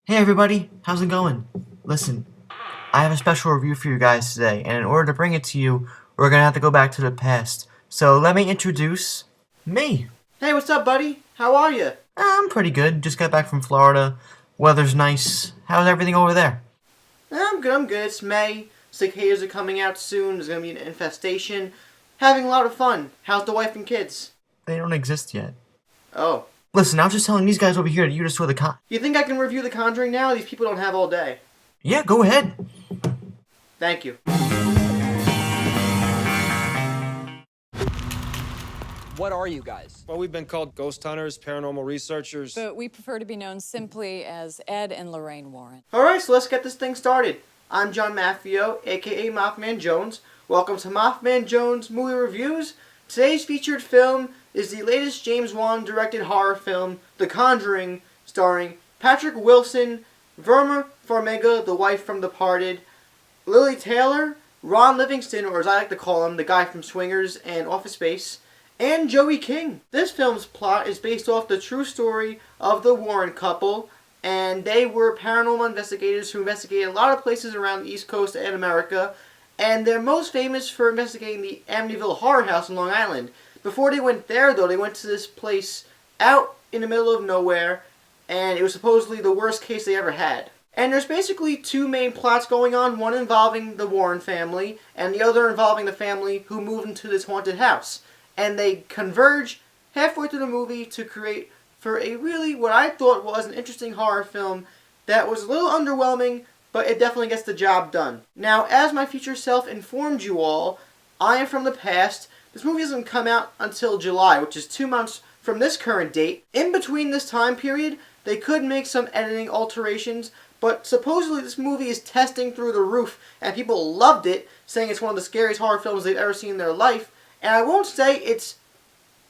Hey everybody, how's it going? Listen, I have a special review for you guys today, and in order to bring it to you, we're gonna have to go back to the past. So let me introduce me. Hey, what's up, buddy? How are you? I'm pretty good, just got back from Florida. Weather's nice. How's everything over there? I'm good. It's May. Cicadas are coming out soon. There's gonna be an infestation. Having a lot of fun. How's the wife and kids? They don't exist yet. Oh. Listen, I was just telling these guys over here that you just saw the You think I can review The Conjuring now? These people don't have all day. Yeah, go ahead. Thank you. What are you guys? Well, we've been called ghost hunters, paranormal researchers. But we prefer to be known simply as Ed and Lorraine Warren. Alright, so let's get this thing started. I'm John Maffio, aka MaffmanJones. Welcome to MaffmanJones Movie Reviews. Today's featured film is the latest James Wan directed horror film, The Conjuring, starring Patrick Wilson, Verma Farmiga, the wife from Departed, Lily Taylor, Ron Livingston, or as I like to call him, the guy from Swingers and Office Space, and Joey King. This film's plot is based off the true story of the Warren couple, and they were paranormal investigators who investigated a lot of places around the East Coast and America, and they're most famous for investigating the Amityville Horror House in Long Island. Before they went there, though, they went to this place out in the middle of nowhere, and it was supposedly the worst case they ever had. And there's basically two main plots going on, one involving the Warren family, and the other involving the family who moved into this haunted house. And they converge halfway through the movie to create for a really, what I thought was an interesting horror film that was a little underwhelming, but it definitely gets the job done. Now, as my future self informed you all, I am from the past. This movie doesn't come out until July, which is 2 months from this current date. In between this time period, they could make some editing alterations, but supposedly this movie is testing through the roof, and people loved it, saying it's one of the scariest horror films they've ever seen in their life. And I won't say it's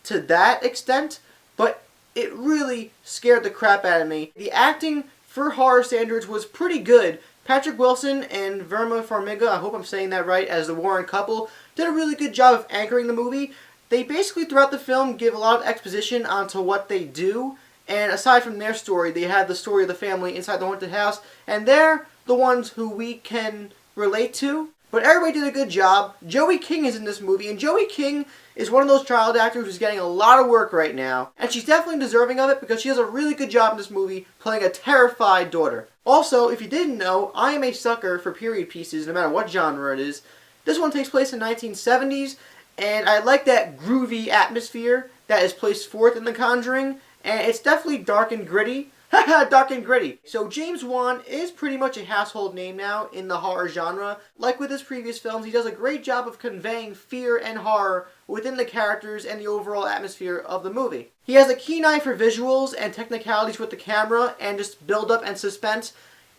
to that extent, but it really scared the crap out of me. The acting for horror standards was pretty good. Patrick Wilson and Verma Farmiga, I hope I'm saying that right, as the Warren couple, did a really good job of anchoring the movie. They basically, throughout the film, give a lot of exposition onto what they do. And aside from their story, they have the story of the family inside the haunted house. And they're the ones who we can relate to. But everybody did a good job. Joey King is in this movie, and Joey King is one of those child actors who's getting a lot of work right now. And she's definitely deserving of it because she does a really good job in this movie playing a terrified daughter. Also, if you didn't know, I am a sucker for period pieces, no matter what genre it is. This one takes place in the 1970s, and I like that groovy atmosphere that is placed forth in The Conjuring, and it's definitely dark and gritty. Haha, dark and gritty. So James Wan is pretty much a household name now in the horror genre. Like with his previous films, he does a great job of conveying fear and horror within the characters and the overall atmosphere of the movie. He has a keen eye for visuals and technicalities with the camera and just build up and suspense.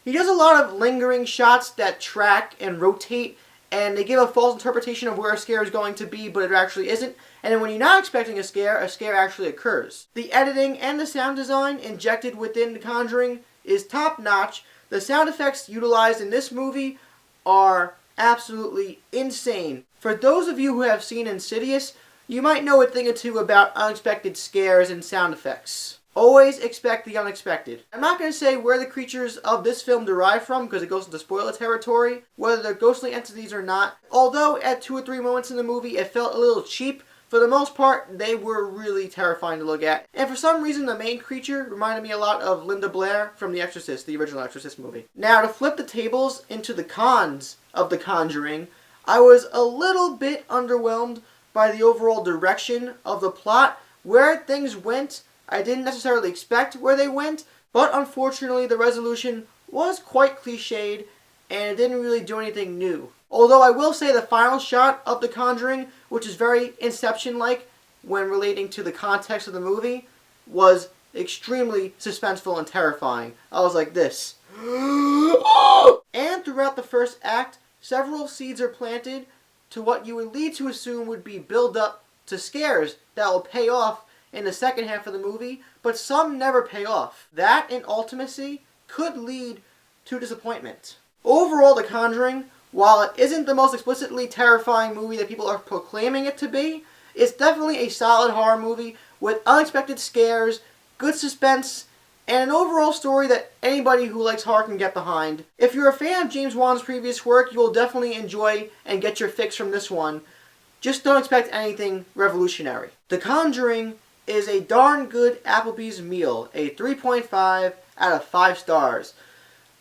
He does a lot of lingering shots that track and rotate, and they give a false interpretation of where a scare is going to be, but it actually isn't. And then when you're not expecting a scare actually occurs. The editing and the sound design injected within The Conjuring is top-notch. The sound effects utilized in this movie are absolutely insane. For those of you who have seen Insidious, you might know a thing or two about unexpected scares and sound effects. Always expect the unexpected. I'm not going to say where the creatures of this film derive from because it goes into spoiler territory, whether they're ghostly entities or not. Although at 2 or 3 moments in the movie it felt a little cheap, for the most part they were really terrifying to look at. And for some reason the main creature reminded me a lot of Linda Blair from The Exorcist, the original Exorcist movie. Now to flip the tables into the cons of The Conjuring, I was a little bit underwhelmed by the overall direction of the plot. Where things went, I didn't necessarily expect where they went, but unfortunately the resolution was quite cliched and it didn't really do anything new. Although I will say the final shot of The Conjuring, which is very Inception-like when relating to the context of the movie, was extremely suspenseful and terrifying. I was like this. And throughout the first act, several seeds are planted to what you would lead to assume would be build-up to scares that will pay off in the second half of the movie, but some never pay off. That, in ultimacy, could lead to disappointment. Overall, The Conjuring, while it isn't the most explicitly terrifying movie that people are proclaiming it to be, it's definitely a solid horror movie with unexpected scares, good suspense, and an overall story that anybody who likes horror can get behind. If you're a fan of James Wan's previous work, you will definitely enjoy and get your fix from this one. Just don't expect anything revolutionary. The Conjuring is a darn good Applebee's meal, a 3.5 out of 5 stars.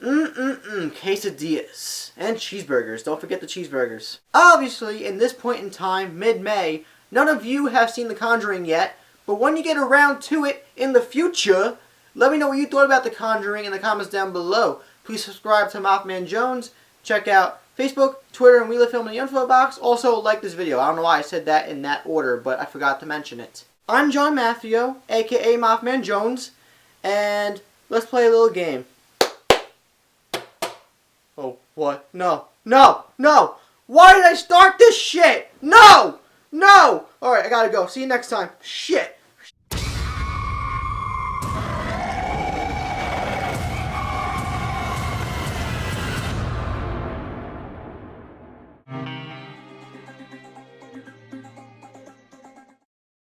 Quesadillas. And cheeseburgers. Don't forget the cheeseburgers. Obviously, in this point in time, mid-May, none of you have seen The Conjuring yet, but when you get around to it in the future, let me know what you thought about The Conjuring in the comments down below. Please subscribe to MaffmanJones. Check out Facebook, Twitter, and Wheel of Film in the info box. Also, like this video. I don't know why I said that in that order, but I forgot to mention it. I'm John Maffio, aka MaffmanJones, and let's play a little game. Oh, what? No. No! No! Why did I start this shit? No! No! Alright, I gotta go. See you next time. Shit!